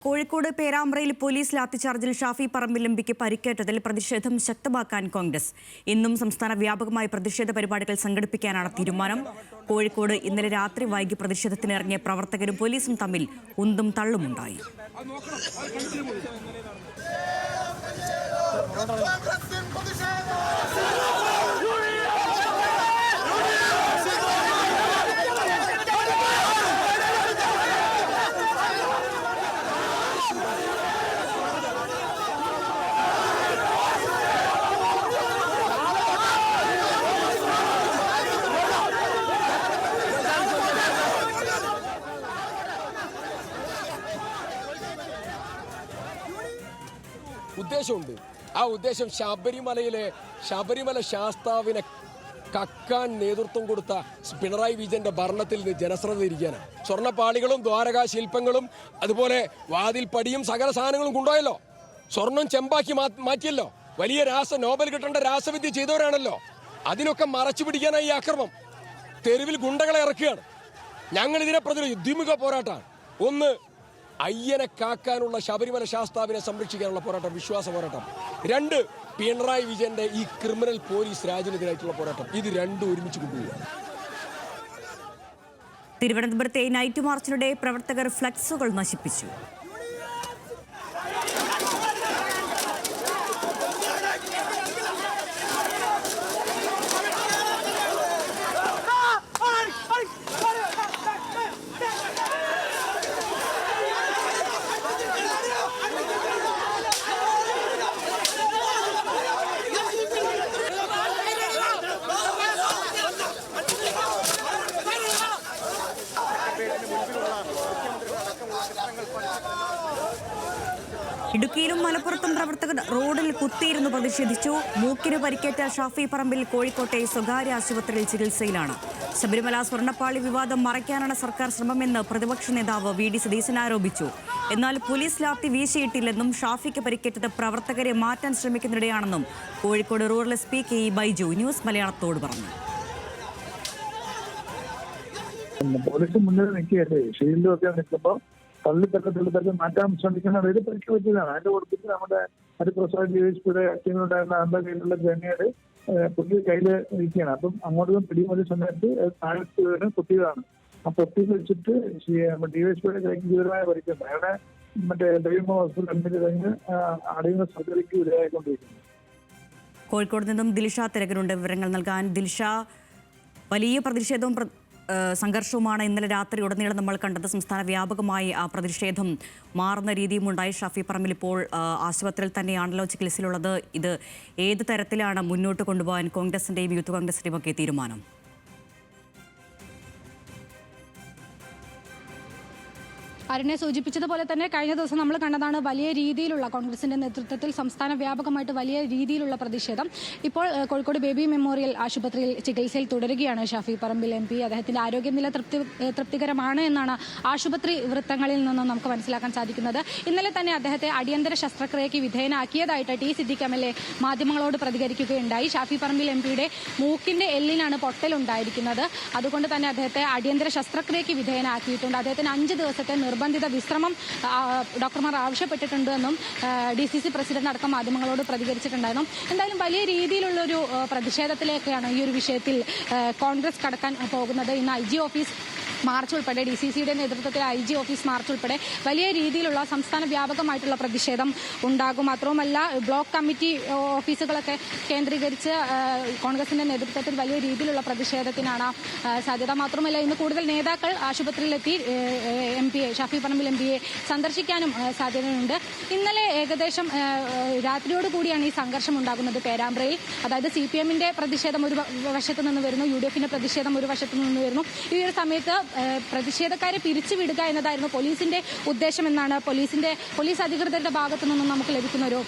Kozhikode പേരാമ്പ്രയിൽ police ലാത്തിച്ചാർജിൽ Shafi Parambil എംപിക്ക് പരിക്കേറ്റതിൽ പ്രതിഷേധം ശക്തമാക്കാൻ കോൺഗ്രസ്. ഇന്നും സംസ്ഥാന വ്യാപകമായി പ്രതിഷേധ പരിപാടികൾ സംഘടിപ്പിക്കാനാണ് തീരുമാനം. കോഴിക്കോട് ഇന്നലെ രാത്രി വൈകി പ്രതിഷേധത്തിനിറങ്ങിയ പ്രവർത്തകരും പോലീസും തമ്മിൽ ഉന്തും തള്ളുമുണ്ടായി. ഉദ്ദേശമുണ്ട്. ആ ഉദ്ദേശം ശബരിമല ശാസ്താവിനെ കക്കാൻ നേതൃത്വം കൊടുത്ത പിണറായി വിജയന്റെ ഭരണത്തിൽ നിന്ന് ജനശ്രദ്ധ ഇരിക്കാനാണ്. സ്വർണ്ണപ്പാളികളും ദ്വാരകാ ശില്പങ്ങളും അതുപോലെ വാതിൽ പടിയും സകല സാധനങ്ങളും കൊണ്ടുപോയല്ലോ. സ്വർണം ചെമ്പാക്കി മാറ്റിയല്ലോ. വലിയ നോബൽ കിട്ടേണ്ട രാസവിദ്യ ചെയ്തവരാണല്ലോ. അതിനൊക്കെ മറച്ചു പിടിക്കാനായി ഈ ആക്രമം. തെരുവിൽ ഗുണ്ടകളെ ഇറക്കുകയാണ്. ഞങ്ങൾ ഇതിനെ പ്രതിരോധിക്കും. ദ്വിമുഖ പോരാട്ടമാണ്. ഒന്ന്, അയ്യനെ കാക്കാനുള്ള ശബരിമല ശാസ്താവിനെ സംരക്ഷിക്കാനുള്ള പോരാട്ടം, വിശ്വാസ പോരാട്ടം. രണ്ട്, പിണറായി വിജയന്റെ ഈ ക്രിമിനൽ പോലീസ് രാജിനെതിരായിട്ടുള്ള പോരാട്ടം. ഇത് രണ്ടും ഒരുമിച്ച് കൊണ്ടുപോവുക. തിരുവനന്തപുരത്തെ നൈറ്റ് മാർച്ചിനിടെ പ്രവർത്തകർ ഫ്ലക്സുകൾ നശിപ്പിച്ചു. ഇടുക്കിയിലും മലപ്പുറത്തും പ്രവർത്തകർ റോഡിൽ കുത്തിയിരുന്നു പ്രതിഷേധിച്ചു. മൂക്കിന് പരിക്കേറ്റ ഷാഫി പറമ്പിൽ കോഴിക്കോട്ടെ സ്വകാര്യ ആശുപത്രിയിൽ ചികിത്സയിലാണ്. ശബരിമല സ്വർണ്ണപ്പാളി വിവാദം മറയ്ക്കാനാണ് സർക്കാർ ശ്രമമെന്ന് പ്രതിപക്ഷ നേതാവ് വി ഡി സതീശൻ ആരോപിച്ചു. എന്നാൽ പോലീസ് ലാത്തി വീശിയിട്ടില്ലെന്നും ഷാഫിക്ക് പരിക്കേറ്റത് പ്രവർത്തകരെ മാറ്റാൻ ശ്രമിക്കുന്നതിനിടെയാണെന്നും Kozhikode rural SP KE Baiju news മലയാളത്തോട് പറഞ്ഞു. പോലീസ് മുന്നിൽ നിൽക്കുകയല്ലേ, ഷീൽഡൊക്കെ നിൽക്കുമ്പോൾ തള്ളിത്തക്കെ മാറ്റാൻ ശ്രമിക്കുന്ന ഒരു പരിക്ക് പറ്റിയതാണ്. അതിന്റെ കൊടുത്തിട്ട് നമ്മുടെ ഹരിപ്രസാദ് DSPയുടെ ടീമിലുണ്ടായിരുന്ന അതിന്റെ കയ്യിലുള്ള ഗ്രനേഡ് പുള്ളി കയ്യിൽ ഇരിക്കുകയാണ്. അപ്പം അങ്ങോട്ടും പിടിമൊരു സമയത്ത് താഴത്ത് വീണ് പൊട്ടിയതാണ്. ആ പൊട്ടി വെച്ചിട്ട് DSPയുടെ കൈക്ക് ഗുരുതരമായ പരിക്കുണ്ട്. അയാളെ ഡ്രീം ഹോസ്പിറ്റൽ അഡ്മിറ്റ് കഴിഞ്ഞ് അടിയുന്ന സർജറിക്ക് വിധേയമായിക്കൊണ്ടിരിക്കുന്നു. കോഴിക്കോട് നിന്നും ദിൽഷ തിരക്കനുണ്ട് വിവരങ്ങൾ നൽകാൻ. ദിൽഷ, വലിയ പ്രതിഷേധവും സംഘർഷവുമാണ് ഇന്നലെ രാത്രി ഉടനീളം നമ്മൾ കണ്ടത്. സംസ്ഥാന വ്യാപകമായി ആ പ്രതിഷേധം മാറുന്ന രീതിയും ഉണ്ടായി. ഷാഫി പറമ്പിൽ ഇപ്പോൾ ആശുപത്രിയിൽ തന്നെയാണല്ലോ ചികിത്സയിലുള്ളത്. ഇത് ഏത് തരത്തിലാണ് മുന്നോട്ട് കൊണ്ടുപോകാൻ കോൺഗ്രസിന്റെയും യൂത്ത് കോൺഗ്രസിന്റെയും ഒക്കെ തീരുമാനം? അരുണെ സൂചിപ്പിച്ചതുപോലെ തന്നെ കഴിഞ്ഞ ദിവസം നമ്മൾ കണ്ടതാണ് വലിയ രീതിയിലുള്ള കോൺഗ്രസിന്റെ നേതൃത്വത്തിൽ സംസ്ഥാന വ്യാപകമായിട്ട് വലിയ രീതിയിലുള്ള പ്രതിഷേധം. ഇപ്പോൾ കോഴിക്കോട് ബേബി മെമ്മോറിയൽ ആശുപത്രിയിൽ ചികിത്സയിൽ തുടരുകയാണ് ഷാഫി പറമ്പിൽ MP. അദ്ദേഹത്തിന്റെ ആരോഗ്യനില തൃപ്തികരമാണ് എന്നാണ് ആശുപത്രി വൃത്തങ്ങളിൽ നിന്നും നമുക്ക് മനസ്സിലാക്കാൻ സാധിക്കുന്നത്. ഇന്നലെ തന്നെ അദ്ദേഹത്തെ അടിയന്തര ശസ്ത്രക്രിയയ്ക്ക് വിധേയനാക്കിയതായിട്ട് T. സിദ്ദിഖ് MLA മാധ്യമങ്ങളോട് പ്രതികരിക്കുകയുണ്ടായി. ഷാഫി പറമ്പിൽ MPയുടെ മൂക്കിന്റെ എല്ലിനാണ് പൊട്ടലുണ്ടായിരിക്കുന്നത്. അതുകൊണ്ട് തന്നെ അദ്ദേഹത്തെ അടിയന്തര ശസ്ത്രക്രിയയ്ക്ക് വിധേയനാക്കിയിട്ടുണ്ട്. അദ്ദേഹത്തിന് 5 ദിവസത്തെ നിർബന്ധിത വിശ്രമം ഡോക്ടർമാർ ആവശ്യപ്പെട്ടിട്ടുണ്ടെന്നും DCC പ്രസിഡന്റ് അടക്കം മാധ്യമങ്ങളോട് പ്രതികരിച്ചിട്ടുണ്ടായിരുന്നു. എന്തായാലും വലിയ രീതിയിലുള്ളൊരു പ്രതിഷേധത്തിലേക്കാണ് ഈ ഒരു വിഷയത്തിൽ കോൺഗ്രസ് കടക്കാൻ പോകുന്നത്. ഇന്ന് IG ഓഫീസ് മാർച്ച് ഉൾപ്പെടെ DCCയുടെ നേതൃത്വത്തിൽ IG ഓഫീസ് മാർച്ച് ഉൾപ്പെടെ വലിയ രീതിയിലുള്ള സംസ്ഥാന വ്യാപകമായിട്ടുള്ള പ്രതിഷേധം ഉണ്ടാകും. മാത്രവുമല്ല, ബ്ലോക്ക് കമ്മിറ്റി ഓഫീസുകളൊക്കെ കേന്ദ്രീകരിച്ച് കോൺഗ്രസിന്റെ നേതൃത്വത്തിൽ വലിയ രീതിയിലുള്ള പ്രതിഷേധത്തിനാണ് സാധ്യത. മാത്രമല്ല, ഇന്ന് കൂടുതൽ നേതാക്കൾ ആശുപത്രിയിലെത്തി ഷാഫി പറമ്പിൽ MPയെ സന്ദർശിക്കാനും സാധ്യതയുണ്ട്. ഇന്നലെ ഏകദേശം രാത്രിയോടുകൂടിയാണ് ഈ സംഘർഷം ഉണ്ടാകുന്നത് പേരാമ്പ്രയിൽ. അതായത് CPMന്റെ പ്രതിഷേധം ഒരു വശത്തു നിന്ന് വരുന്നു, UDFന്റെ പ്രതിഷേധം ഒരു വശത്തു നിന്ന് വരുന്നു. ഈ ഒരു സമയത്ത് പ്രതിഷേധക്കാരെ പിരിച്ചുവിടുക എന്നതായിരുന്നു പോലീസിന്റെ ഉദ്ദേശമെന്നാണ് പോലീസ് അധികൃതരുടെ ഭാഗത്തു നിന്നും നമുക്ക് ലഭിക്കുന്ന ഒരു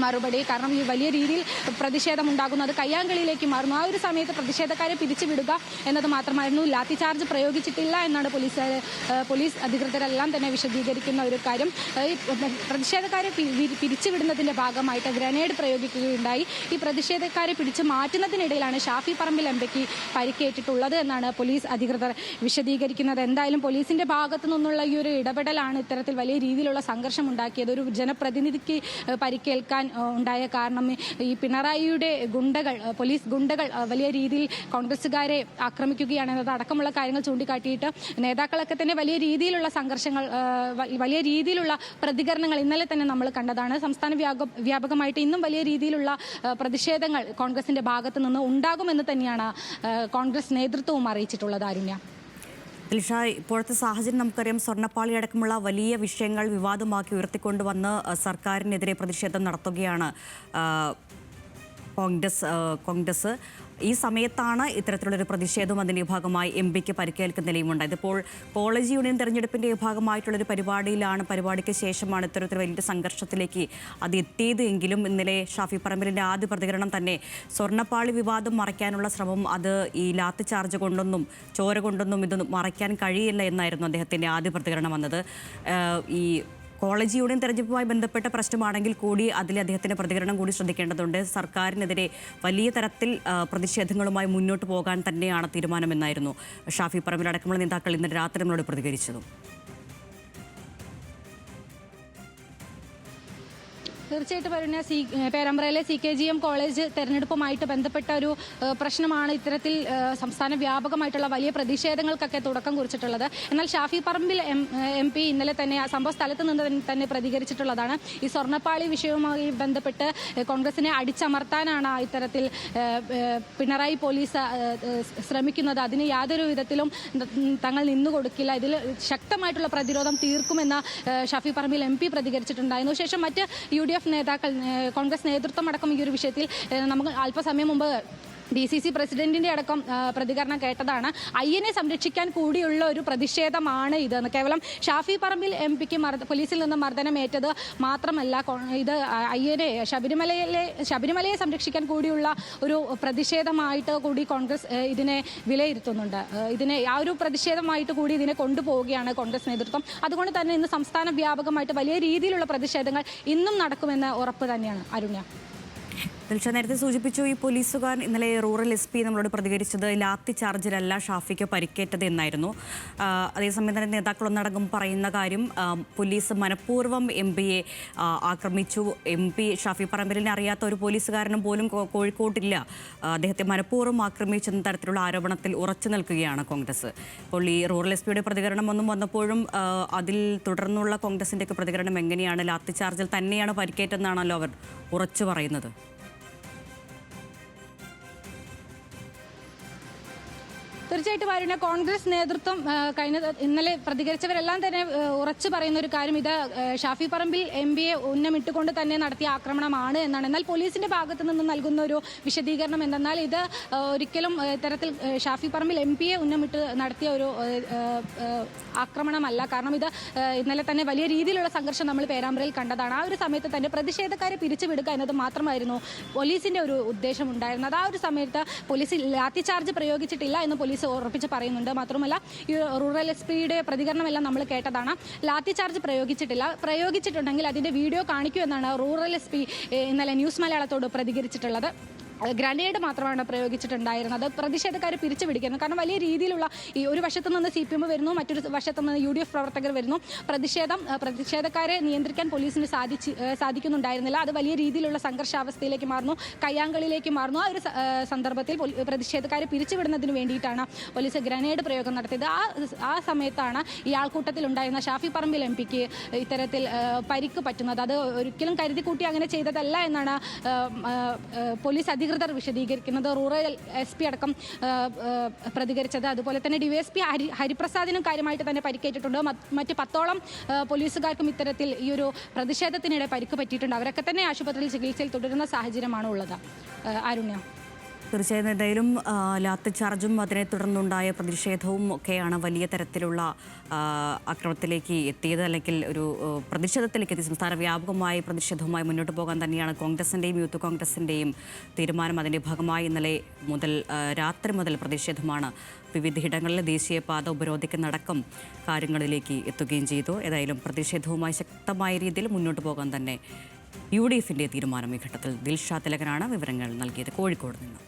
മറുപടി. കാരണം ഈ വലിയ രീതിയിൽ പ്രതിഷേധം ഉണ്ടാകുന്നു, അത് കയ്യാങ്കളിയിലേക്ക് മാറുന്നു. ആ ഒരു സമയത്ത് പ്രതിഷേധക്കാരെ പിരിച്ചുവിടുക എന്നത് മാത്രമായിരുന്നു. ലാത്തി ചാർജ് പ്രയോഗിച്ചിട്ടില്ല എന്നാണ് പോലീസ് അധികൃതരെല്ലാം തന്നെ വിശദീകരിക്കുന്ന ഒരു കാര്യം. ഈ പ്രതിഷേധക്കാരെ പിരിച്ചുവിടുന്നതിൻ്റെ ഭാഗമായിട്ട് ഗ്രനേഡ് പ്രയോഗിക്കുകയുണ്ടായി. ഈ പ്രതിഷേധക്കാരെ പിടിച്ചു മാറ്റുന്നതിനിടയിലാണ് ഷാഫി പറമ്പിൽ എംപിക്ക് പരിക്കേറ്റിട്ടുള്ളത് എന്നാണ് പോലീസ് അധികൃതർ വിശദീകരിക്കുന്നത്. എന്തായാലും പോലീസിന്റെ ഭാഗത്തു നിന്നുള്ള ഈ ഒരു ഇടപെടലാണ് ഇത്തരത്തിൽ വലിയ രീതിയിലുള്ള സംഘർഷം ഉണ്ടാക്കിയത്. ഒരു ജനപ്രതിനിധിക്ക് പരിക്കേൽക്കാൻ ഉണ്ടായ കാരണം ഈ പിണറായിയുടെ പോലീസ് ഗുണ്ടകൾ വലിയ രീതിയിൽ കോൺഗ്രസുകാരെ ആക്രമിക്കുകയാണ് എന്നത് അടക്കമുള്ള കാര്യങ്ങൾ ചൂണ്ടിക്കാട്ടിയിട്ട് നേതാക്കളൊക്കെ തന്നെ വലിയ രീതിയിലുള്ള സംഘർഷങ്ങൾ, വലിയ രീതിയിലുള്ള പ്രതികരണങ്ങൾ ഇന്നലെ തന്നെ നമ്മൾ കണ്ടതാണ്. സംസ്ഥാന വ്യാപകമായിട്ട് ഇന്നും വലിയ രീതിയിലുള്ള പ്രതിഷേധങ്ങൾ കോൺഗ്രസിന്റെ ഭാഗത്തു നിന്ന് ഉണ്ടാകുമെന്ന് തന്നെയാണ് കോൺഗ്രസ് നേതൃത്വവും അറിയിച്ചിട്ടുള്ളത്. ആരുണ്യ, ദിൽഷ, ഇപ്പോഴത്തെ സാഹചര്യം നമുക്കറിയാം. സ്വർണ്ണപ്പാളി അടക്കമുള്ള വലിയ വിഷയങ്ങൾ വിവാദമാക്കി ഉയർത്തിക്കൊണ്ടുവന്ന് സർക്കാരിനെതിരെ പ്രതിഷേധം നടത്തുകയാണ് കോൺഗ്രസ്. ഈ സമയത്താണ് ഇത്തരത്തിലുള്ളൊരു പ്രതിഷേധവും അതിൻ്റെ ഭാഗമായി എംപിക്ക് പരിക്കേൽക്കുന്ന നിലയുമുണ്ടായത്. ഇപ്പോൾ കോളേജ് യൂണിയൻ തെരഞ്ഞെടുപ്പിൻ്റെ ഭാഗമായിട്ടുള്ളൊരു പരിപാടിക്ക് ശേഷമാണ് ഇത്തരത്തിൽ വലിയ സംഘർഷത്തിലേക്ക് അത് എത്തിയത് എങ്കിലും ഇന്നലെ ഷാഫി പറമ്പിലിൻ്റെ ആദ്യ പ്രതികരണം തന്നെ സ്വർണ്ണപ്പാളി വിവാദം മറയ്ക്കാനുള്ള ശ്രമം അത് ഈ ലാത്തി ചാർജ് കൊണ്ടൊന്നും ചോര കൊണ്ടൊന്നും ഇത് മറയ്ക്കാൻ കഴിയില്ല എന്നായിരുന്നു അദ്ദേഹത്തിൻ്റെ ആദ്യ പ്രതികരണം വന്നത്. ഈ കോളേജ് യൂണിയൻ തെരഞ്ഞെടുപ്പുമായി ബന്ധപ്പെട്ട പ്രശ്നമാണെങ്കിൽ കൂടി അതിൽ അദ്ദേഹത്തിൻ്റെ പ്രതികരണം കൂടി ശ്രദ്ധിക്കേണ്ടതുണ്ട്. സർക്കാരിനെതിരെ വലിയ തരത്തിൽ പ്രതിഷേധങ്ങളുമായി മുന്നോട്ട് പോകാൻ തന്നെയാണ് തീരുമാനമെന്നായിരുന്നു ഷാഫി പറമ്പിൽ അടക്കമുള്ള നേതാക്കൾ ഇന്നലെ രാത്രി നമ്മളോട് പ്രതികരിച്ചതും. തീർച്ചയായിട്ടും വരുന്ന പേരമ്പ്രയിലെ CKGM കോളേജ് തെരഞ്ഞെടുപ്പുമായിട്ട് ബന്ധപ്പെട്ട ഒരു പ്രശ്നമാണ് ഇത്തരത്തിൽ സംസ്ഥാന വ്യാപകമായിട്ടുള്ള വലിയ പ്രതിഷേധങ്ങൾക്കൊക്കെ തുടക്കം കുറിച്ചിട്ടുള്ളത്. എന്നാൽ ഷാഫി പറമ്പിൽ MP ഇന്നലെ തന്നെ ആ സംഭവ സ്ഥലത്ത് നിന്ന് തന്നെ പ്രതികരിച്ചിട്ടുള്ളതാണ്. ഈ സ്വർണ്ണപ്പാളി വിഷയവുമായി ബന്ധപ്പെട്ട് കോൺഗ്രസിനെ അടിച്ചമർത്താനാണ് ഇത്തരത്തിൽ പിണറായി പോലീസ് ശ്രമിക്കുന്നത്. അതിന് യാതൊരു വിധത്തിലും തങ്ങൾ നിന്നുകൊടുക്കില്ല, ഇതിൽ ശക്തമായിട്ടുള്ള പ്രതിരോധം തീർക്കുമെന്ന് ഷാഫി പറമ്പിൽ MP പ്രതികരിച്ചിട്ടുണ്ടായിരുന്നു. ശേഷം മറ്റ് UDF നേതാക്കൾ, കോൺഗ്രസ് നേതൃത്വം അടക്കം ഈ ഒരു വിഷയത്തിൽ നമുക്ക് അല്പസമയം മുമ്പ് DCC പ്രസിഡന്റിന്റെ അടക്കം പ്രതികരണം കേട്ടതാണ്. അയ്യനെ സംരക്ഷിക്കാൻ കൂടിയുള്ള ഒരു പ്രതിഷേധമാണ് ഇതെന്ന്. കേവലം ഷാഫി പറമ്പിൽ MPക്ക് പോലീസിൽ നിന്ന് മർദ്ദനമേറ്റത് മാത്രമല്ല, ഇത് അയ്യനെ ശബരിമലയെ സംരക്ഷിക്കാൻ കൂടിയുള്ള ഒരു പ്രതിഷേധമായിട്ട് കൂടി കോൺഗ്രസ് ഇതിനെ വിലയിരുത്തുന്നുണ്ട്. ഇതിനെ ആ ഒരു പ്രതിഷേധമായിട്ട് കൂടി ഇതിനെ കൊണ്ടുപോവുകയാണ് കോൺഗ്രസ് നേതൃത്വം. അതുകൊണ്ട് തന്നെ ഇന്ന് സംസ്ഥാന വ്യാപകമായിട്ട് വലിയ രീതിയിലുള്ള പ്രതിഷേധങ്ങൾ ഇന്നും നടക്കുമെന്ന് ഉറപ്പ് തന്നെയാണ്. അരുണ്യ, ദിൽഷ നേരത്തെ സൂചിപ്പിച്ചു, ഈ പോലീസുകാർ ഇന്നലെ റൂറൽ SP നമ്മളോട് പ്രതികരിച്ചത് ലാത്തി ചാർജിലല്ല ഷാഫിക്ക് പരിക്കേറ്റത് എന്നായിരുന്നു. അതേസമയം തന്നെ നേതാക്കളൊന്നടങ്കം പറയുന്ന കാര്യം പോലീസ് മനഃപൂർവ്വം MPയെ ആക്രമിച്ചു. MP ഷാഫി പറമ്പിലിനെ അറിയാത്ത ഒരു പോലീസുകാരനും പോലും കോഴിക്കോട്ടില്ല, അദ്ദേഹത്തെ മനഃപൂർവ്വം ആക്രമിച്ചെന്ന തരത്തിലുള്ള ആരോപണത്തിൽ ഉറച്ചു നിൽക്കുകയാണ് കോൺഗ്രസ്. അപ്പോൾ ഈ റൂറൽ SPയുടെ പ്രതികരണം ഒന്നും വന്നപ്പോഴും അതിൽ തുടർന്നുള്ള കോൺഗ്രസിൻ്റെയൊക്കെ പ്രതികരണം എങ്ങനെയാണ്? ലാത്തി ചാർജിൽ തന്നെയാണ് പരിക്കേറ്റെന്നാണല്ലോ അവർ ഉറച്ചു പറയുന്നത്. തീർച്ചയായിട്ടും ആരുണ്യ, കോൺഗ്രസ് നേതൃത്വം ഇന്നലെ പ്രതികരിച്ചവരെല്ലാം തന്നെ ഉറച്ചു പറയുന്ന ഒരു കാര്യം ഇത് ഷാഫി പറമ്പിൽ MPയെ ഉന്നമിട്ടുകൊണ്ട് തന്നെ നടത്തിയ ആക്രമണമാണ് എന്നാണ്. എന്നാൽ പോലീസിന്റെ ഭാഗത്തു നിന്ന് നൽകുന്ന ഒരു വിശദീകരണം എന്തെന്നാൽ ഇത് ഒരിക്കലും ഇത്തരത്തിൽ ഷാഫി പറമ്പിൽ MPയെ ഉന്നമിട്ട് നടത്തിയ ഒരു ആക്രമണമല്ല. കാരണം ഇത് ഇന്നലെ തന്നെ വലിയ രീതിയിലുള്ള സംഘർഷം നമ്മൾ പേരാമ്പ്രയിൽ കണ്ടതാണ്. ആ ഒരു സമയത്ത് തന്നെ പ്രതിഷേധക്കാരെ പിരിച്ചുവിടുക എന്നത് മാത്രമായിരുന്നു പോലീസിന്റെ ഒരു ഉദ്ദേശം ഉണ്ടായിരുന്നത്. ആ ഒരു സമയത്ത് പോലീസ് ലാത്തി ചാർജ് പ്രയോഗിച്ചിട്ടില്ല എന്ന് പോലീസ് ഉറപ്പിച്ച് പറയുന്നുണ്ട്. മാത്രമല്ല ഈ റൂറൽ SPയുടെ പ്രതികരണമെല്ലാം നമ്മൾ കേട്ടതാണ്. ലാത്തി ചാർജ് പ്രയോഗിച്ചിട്ടുണ്ടെങ്കിൽ അതിന്റെ വീഡിയോ കാണിക്കൂ എന്നാണ് റൂറൽ SP ഇന്നലെ ന്യൂസ് മലയാളത്തോട് പ്രതികരിച്ചിട്ടുള്ളത്. ഗ്രനേഡ് മാത്രമാണ് പ്രയോഗിച്ചിട്ടുണ്ടായിരുന്നത്. പ്രതിഷേധക്കാരെ പിരിച്ചുപിടിക്കുന്നു. കാരണം വലിയ രീതിയിലുള്ള ഈ ഒരു വശത്തു നിന്ന് CPM വരുന്നു, മറ്റൊരു വശത്തു നിന്ന് UDF പ്രവർത്തകർ വരുന്നു. പ്രതിഷേധക്കാരെ നിയന്ത്രിക്കാൻ പോലീസിന് സാധിക്കുന്നുണ്ടായിരുന്നില്ല. അത് വലിയ രീതിയിലുള്ള സംഘർഷാവസ്ഥയിലേക്ക് മാറുന്നു, കയ്യാങ്കളിയിലേക്ക് മാറുന്നു. ആ ഒരു സന്ദർഭത്തിൽ പ്രതിഷേധക്കാരെ പിരിച്ചുവിടുന്നതിന് വേണ്ടിയിട്ടാണ് പോലീസ് ഗ്രനേഡ് പ്രയോഗം നടത്തിയത്. ആ സമയത്താണ് ഈ ആൾക്കൂട്ടത്തിൽ ഉണ്ടായിരുന്ന ഷാഫി പറമ്പിൽ MPക്ക് ഇത്തരത്തിൽ പരിക്ക് പറ്റുന്നത്. അത് ഒരിക്കലും കരുതി കൂട്ടി അങ്ങനെ ചെയ്തതല്ല എന്നാണ് പോലീസ് അധികൃതർ വിശദീകരിക്കുന്നത്. റൂറൽ SP അടക്കം പ്രതികരിച്ചത്. അതുപോലെ തന്നെ DYSP ഹരിപ്രസാദിനും കാര്യമായിട്ട് തന്നെ പരിക്കേറ്റിട്ടുണ്ട്. മറ്റ് 10ഓളം പോലീസുകാർക്കും ഇത്തരത്തിൽ ഈ ഒരു പ്രതിഷേധത്തിനിടെ പരിക്ക് പറ്റിയിട്ടുണ്ട്. അവരൊക്കെ തന്നെ ആശുപത്രിയിൽ ചികിത്സയിൽ തുടരുന്ന സാഹചര്യമാണ് ഉള്ളത്. ആരുണ്യ. തീർച്ചയായും എന്തായാലും ലാത്തി ചാർജും അതിനെ തുടർന്നുണ്ടായ പ്രതിഷേധവും ഒക്കെയാണ് വലിയ തരത്തിലുള്ള ആക്രമണത്തിലേക്ക് എത്തിയത്, അല്ലെങ്കിൽ ഒരു പ്രതിഷേധത്തിലേക്ക് എത്തി. സംസ്ഥാന വ്യാപകമായ പ്രതിഷേധവുമായി മുന്നോട്ട് പോകാൻ തന്നെയാണ് കോൺഗ്രസിൻ്റെയും യൂത്ത് കോൺഗ്രസിൻ്റെയും തീരുമാനം. അതിൻ്റെ ഭാഗമായി ഇന്നലെ മുതൽ രാത്രി മുതൽ പ്രതിഷേധമാണ്. വിവിധയിടങ്ങളിൽ ദേശീയപാത ഉപരോധിക്കുന്നടക്കം കാര്യങ്ങളിലേക്ക് എത്തുകയും ചെയ്തു. ഏതായാലും പ്രതിഷേധവുമായി ശക്തമായ രീതിയിൽ മുന്നോട്ട് പോകാൻ തന്നെ UDFിൻ്റെ തീരുമാനം. ഈ ഘട്ടത്തിൽ ദിൽഷ തിലകനാണ് വിവരങ്ങൾ നൽകിയത് കോഴിക്കോട് നിന്ന്.